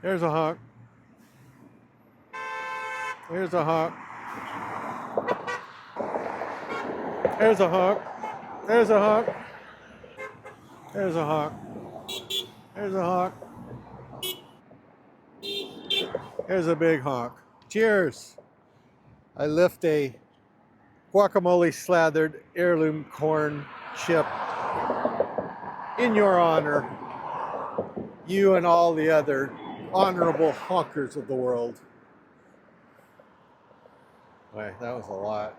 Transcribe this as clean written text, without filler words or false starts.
There's a honk. There's a honk. There's a honk. There's a honk. There's a honk. There's a honk. There's a big honk. Cheers. I lift a guacamole slathered heirloom corn chip in your honor, you and all the other honorable honkers of the world. Boy, that was a lot.